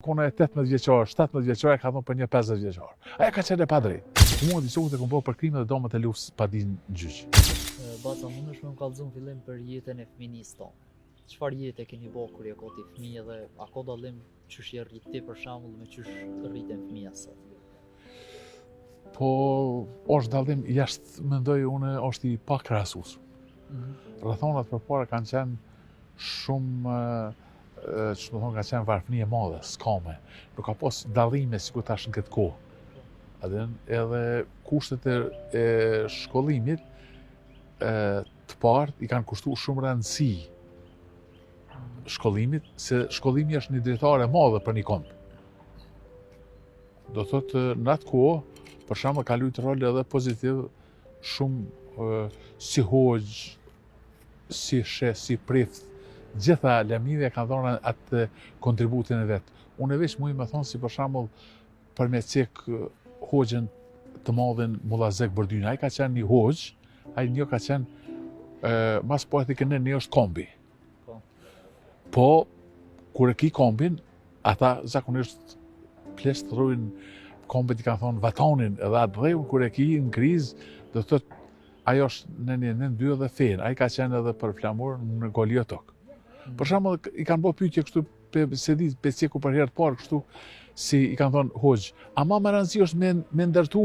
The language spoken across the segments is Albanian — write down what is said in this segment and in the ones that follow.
Kona e 18 vjeqar, 17 vjeqar, ka thonë për një 50 vjeqar. Aja ka qenë e padrejt. Mua disokët e këmë bërë për krime dhe domët e luftës pa din gjyq. Baca, mundesh me më kallëzu në fillim për jetën e fëminisë tonë. Çfarë jetë keni bërë kur je koti fëmijë dhe a ka dallim çysh je rrit ti për shembull me çysh rriten fëmia sot? Po, është dallim jashtë mendoj unë është i pakrahasues. Rrethonat përpara kanë qenë shumë që më thonë ka qenë varfënie madhe, skame. Nuk ka pas dallime sikur tash në këtë kohë. Edhe kushtet e shkollimit të parë i kanë kushtuar shumë rëndësi shkollimit, se shkollimi është një dritare madhe për një komb. Do thotë në atë kohë, për shembull ka luajtur rol edhe pozitiv shumë si hoxh, si sheh, si prift. Gjitha lëmidhja kanë dhënë atë kontributin e vet. Unë veç muj me thonë si për shembull për me cek hoxhën të madhin Mulla Zek Bërdyni. Ai ka qenë një hoxh, ai një ka qenë mas poetikë një është kombi. Po, kur e ki kombin, ata zakonisht plesht rrujnë kombit i kanë thonë vatanin edhe atë dhejun, kur e ki në krizë, do të thotë ajo është në dy edhe fenë. Ai ka qenë edhe për flamur në Goliotok. Për shembull i kanë bërë pyetje kështu se di peceku për herë të parë kështu si i kanë thonë hoxh, ama më rëndësi është me ndërtu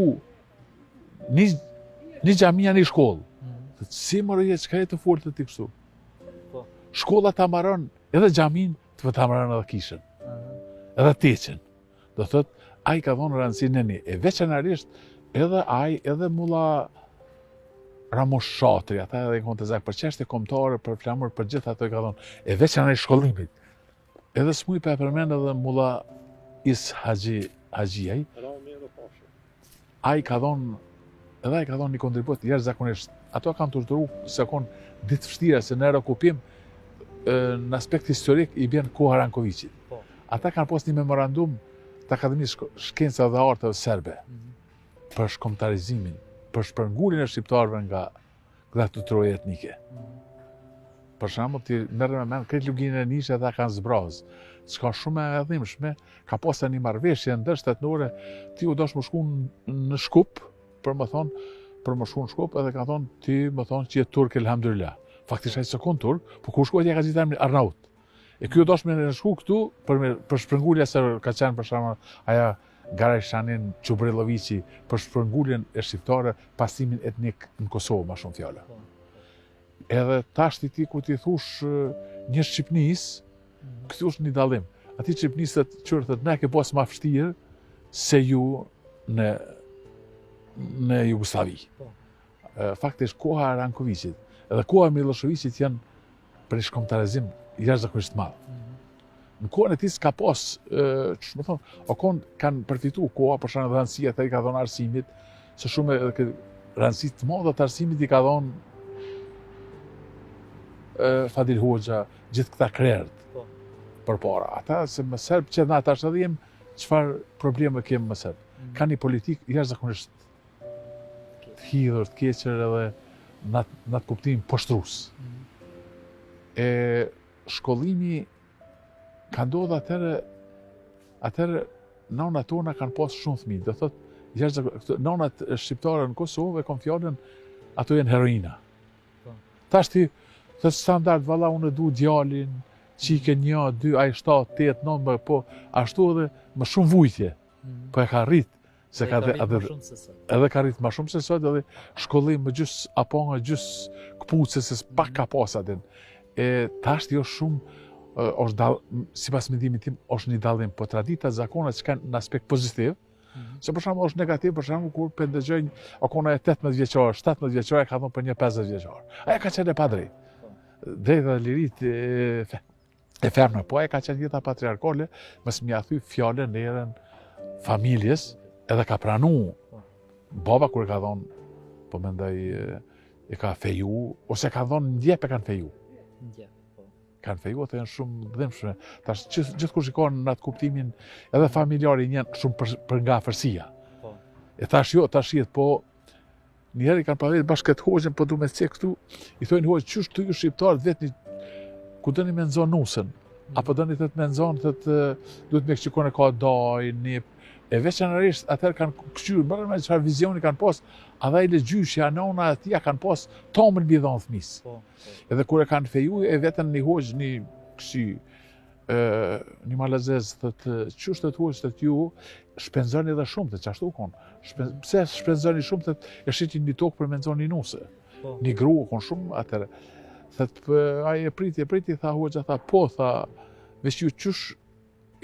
një xhamia në shkollë. Si më rëje çka e të foltë ti kështu? Shkolla ta mbaron edhe xhamin, të ta mbaron edhe kishën. Edhe teçën. Do thotë ai ka dhënë rëndësi në një. E veçanërisht edhe ai edhe Mulla Ramosh Shatri, ata edhe konë të zakë për çështje kombëtare, për flamur, për gjithë ato i ka thonë, e veçanërisht shkollimit. Edhe s'muj pa e përmend edhe Mulla Is Haxhi ai ka dhënë një kontribut jashtëzakonisht. Ato kanë të urdhëruar se konë ditë vështira se në okupim në aspekt historik i bën koha Rankovićit. Ata kanë pas një memorandum të Akademisë Shkencave dhe Arteve Serbe për shkombëtarizimin, për shpërnguljen e shqiptarëve nga këto troje etnike. Për shembull, ti merr me mend këtë luginën e Nishit ata kanë zbrazë. S'ka shumë e dhimbshme, ka pasur një marrëveshje ndërshtatnore, ti u dosh më shku në Shkup, për më shku në Shkup, edhe ka thonë ti më thonë që je turk elhamdulillah. Faktikisht ai s'kon turk, por kur shkoi ka gjithë emrin Arnaut. E ky u dosh me në shku këtu për shpërngulje se ka qenë për shembull aja Garajshanin, Çubrilloviçi, për shpërnguljen e shqiptarëve, pasimin etnik në Kosovë, më shumë fjala. Edhe tash ti ku ti thush një Shqipnis, këtu është një dallim. Ati Shqipnisët qërtët ne ke pas ma vështirë se ju në Jugosllavi. Faktisht koha e Rankovićit edhe koha e Miloševićit janë për shkombëtarizim jashtëzakonisht të madh. Në kohën e tij s'ka pas, ç'më thon, kanë përfituar koha për shkak të rëndësia që i ka dhënë arsimit, se shumë rëndësi të madhe të arsimit i ka dhënë Fadil Hoxha, gjithë këta krerët përpara. Ata se më serb që na tash edhe jem çfarë probleme kemi më serb. Ka një politikë jashtëzakonisht të hidhur, të keqër edhe në atë kuptim poshtrues. Shkollimi ka ndodhur atëherë nënat tona kanë pas shumë fëmijë. Do thotë nënat shqiptare në Kosovë kanë fjalën ato janë heroina. Tash ti thot standard valla unë du djalin, çike 1, 2, ai 7, 8, 9, po ashtu edhe më shumë vujtje. Po e ka rrit se edhe ka rrit më shumë se sot edhe shkollim më gjys apo nga gjys kputuce se pak ka pas atë. Tash jo shumë është sipas mendimit tim është një dallim, po tradita, zakonat që kanë në aspekt pozitiv, se për shembull është negativ për shembull kur pe dëgjojnë akona e 18 vjeçar, 17 vjeçar ka thonë për një 50 vjeçar. Ai ka qenë e padrejt. Drejta e lirit e ferme, po ai ka qenë jeta patriarkale, mos më ia thy fjalën në erën familjes, edhe ka pranuar. Baba kur ka thonë, po mendoj e ka feju ose ka thonë ndjep e kanë feju. Kanë feju atë janë shumë dhimbshme. Tash gjithkusht shikon në atë kuptimin edhe familjarin janë shumë për nga afërsia. E tash jo, tash jetë, po njëherë i kanë pavet bashkë këtë hoxhën, po du me cek këtu, i thojnë hoxhë, qysh të ju shqiptarët vetë ku dëni me nëzon nusën. apo doni të mençon duhet me shikon e ka doj, nip. E veçanërisht atëherë kanë këshyr, bërë me çfarë vizioni kanë pas, edhe ai gjyshja, nona e tia kanë pas tomën mbi dhon fëmis. Edhe kur e kanë feju e vetën një hoxh, një një malazez thotë, çu të hoxh të ju shpenzoni edhe shumë të çashtu kon. Pse shpenzoni shumë të e shitin një tokë për mençoni nuse. Një grua kon shumë atëherë. Thotë ai e priti tha hoxha tha po tha veç ju çush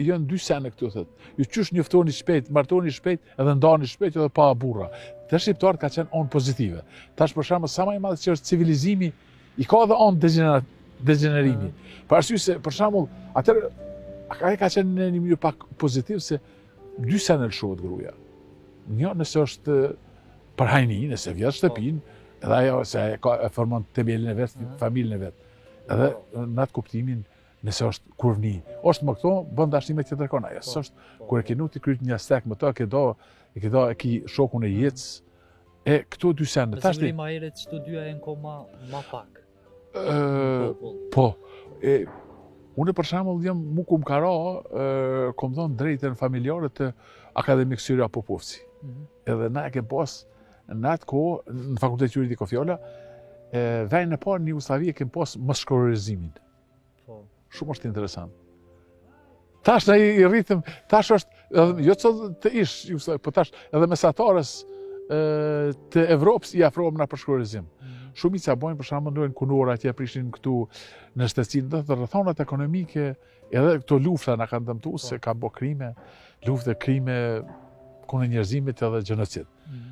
janë dy sene këtu thotë. Ju çush njoftoni shpejt, martoni shpejt edhe ndani shpejt edhe pa burra. Te shqiptarët ka qenë on pozitive. Tash për shembull sa më i madh që është civilizimi i ka edhe on degenerimi. Për arsye se për shembull atëherë ai ka qenë në një mënyrë pak pozitiv se dy sene lëshohet gruaja. Një nëse është për hajni, nëse vjen shtëpinë, edhe ajo se e formon themelin e vet, familjen e vet. Edhe në atë kuptimin nëse është kurvni, është më këto, bën dashni me tjetër kona. S'është kur e ke nuti kryt një stek më të, e ki shokun e jetës, e këto dy sene. Në sigurim ma eret që të dyja e në ko ma pak. Po, unë për shembull jam mu kum kara, kom dhënë drejtën familjare të Akademik Syria Popovci. Edhe na e kem pas në atë kohë, në Fakultet Juridiko Fjolla, vejnë e parë një Jugosllavi e kem pas mosshkolorizimin. Shumë është interesant. Tash ne i rritëm, tash është, jo të ish, po tash edhe mesatarës të Evropës i afrohem na për shkolorizim. Shumica bojnë për shembull ndojnë kunora që prishin këtu në shtësinë, dhe rrethonat ekonomike, edhe këto lufta na kanë dëmtuar se ka bë krime, krime kundër njerëzimit edhe gjenocid.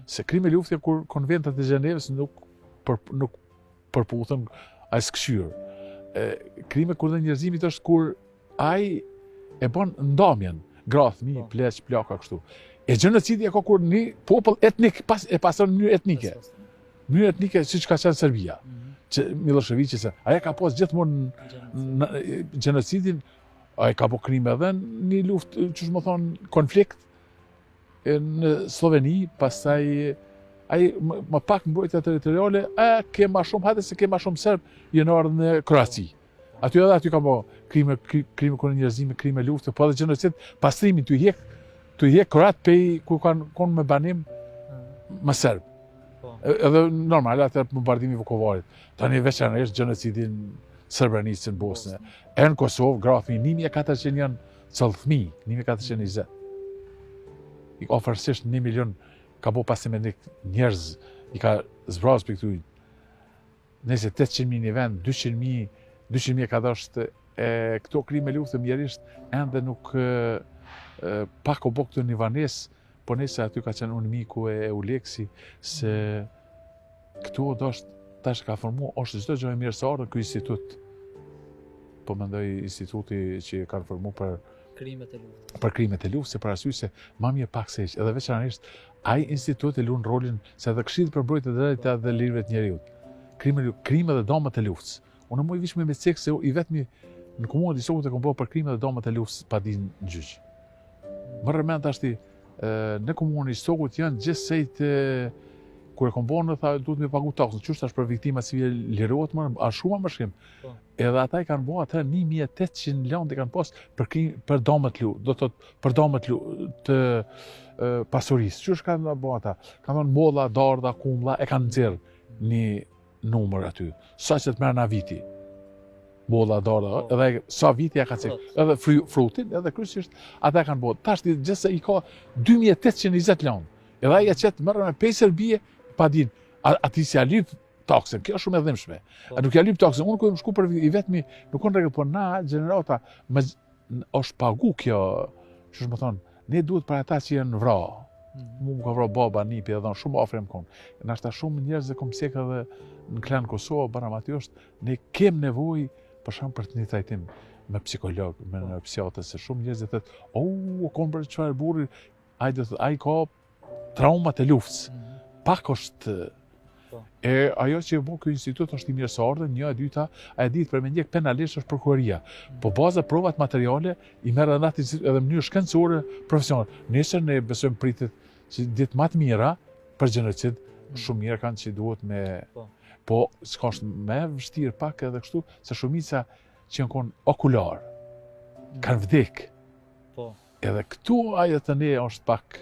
Se krime luftje kur konventet e Gjenevës nuk përputhen as këshyr. Krime kundër njerëzimit është kur ai e bën ndamjen, gra, fëmijë, pleq, plaka kështu. E gjenocidi ka kur një popull etnik e pastron në mënyrë etnike. Mënyrë etnike siç ka qenë Serbia. Që Miloševići aja ka pas gjithmonë gjenocidin, ai ka bërë krime edhe në një luftë, çu më thon, konflikt në Sloveni, pastaj ai më pak mbrojtja territoriale, ke më shumë hajde se ke më shumë serb janë ardhur në Kroaci. Aty ka bërë krime kundër njerëzimit, krime lufte, po edhe gjenocid, pastrimin tu hiq kroat pe ku kanë me banim më serb. Edhe normal atë bombardimi i Vukovarit. Tani veçanërisht gjenocidin Srebrenicën, Bosnë. Në Kosovë, grafi 1400 janë cëllë 1420. I ofërsisht 1 milion ka bo pasimendik njerëz i ka zbraz për këtu. Nëse 800.000 një vend, 200.000 ka dashtë, këto krime lufte mjerisht ende nuk pak o bo këtu një vanes, po nëse aty ka qenë unë miku e Uleksi, se këtu tash ka formu, është çdo gjë e mirësore ky institut. Po mendoj instituti që kanë formu për krimet e luftës, për arsye se më mirë pak se edhe veçanërisht ai institut e luan rolin se edhe Këshilli për mbrojtje të drejtave dhe lirive të njerëzit. Krime dhe dëmet e luftës. Unë më i vishme me cek se i vetmi në komunë disokut e kom bërë për krime dhe dëmet e luftës pa din gjyq. Më rëmend tashti në komunë disokut janë gjithsejt kur e kom bërë tha duhet me pagu taksën, çu tash për viktima civile lirohet më, a shumë më shkim. Edhe ata i kanë bërë atë 1800 lekë kanë pas për dëmet luft, do thotë për dëmet të pasurisë. Çu kanë bërë ata? Kanë thënë molla, dardha, kumlla, e kanë nxjerr një numër aty. Sa që të merr na viti. Molla, dardha, edhe sa viti ja ka cek, edhe frutin, edhe kryesisht ata kanë bërë. Tash gjithsesi i ka 2820 lekë. Edhe ai ja çet merr me 5 serbie pa din. Ati si ja lyp taksën, kjo është shumë e dhimbshme. A nuk ja lyp taksën, unë ku më shku për i vetmi, nuk kanë rregull, po na gjenerata është pagu kjo, çu më thon, ne duhet për ata që janë vrarë. Mu më ka vrarë baba, nipi, edhe shumë afër më kon. Na është shumë njerëz që kom sek edhe në klan Kosovë, baramatosht, ne kem nevojë për shkak për një trajtim me psikolog, me psikiatër, se shumë njerëz thotë, kom bërë çfarë burri, ai ka traumat e luftës. Pak është ajo që e bë ky institut është i mirësardhë, një e dyta, a e ditë për me ndjek penalisht është prokuroria. Po baza provat materiale i merr edhe atë edhe në mënyrë shkencore profesionale. Nesër ne besojmë pritet që ditë më të mira për gjenocid, shumë mirë kanë që duhet me po s'ka është më vështirë pak edhe kështu, se shumica që janë kon okular, kanë vdek. Po, Edhe këtu ajo të ne është pak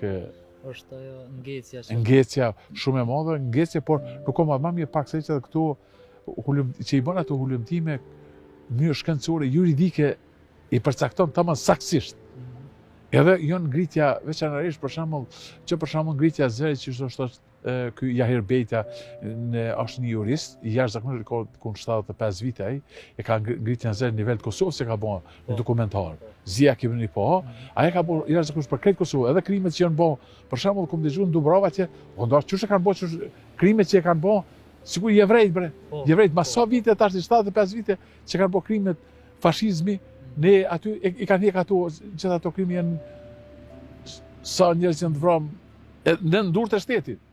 është ajo ngecja që ngecja shumë e madhe, ngecje, por nuk ka më mirë pak se që këtu që i bën ato hulumtime në mënyrë shkencore, juridike i përcakton tamam saktësisht. Edhe jo ngritja veçanërisht për shembull ngritja e zërit që është ky Jahir Bejta është një jurist i jashtëzakonshëm ku 75 vite ai e ka ngritjen e zërit në nivel të Kosovës, ka bën në dokumentar. Zia kemi po, ai ka bën jashtëzakonisht për krejt Kosovë, edhe krimet që janë bën, për shembull ku më dëgjuan në Dubrava që ndoshta çështë kanë bën krimet që kanë bën, sikur jevrejt bre, jevrejt mas sa vite tash 75 vite që kanë bën krimet fashizmi. Ne aty i kanë hek ato, gjithë ato krimi janë sa njerëz janë të vrarë në durrët e shtetit.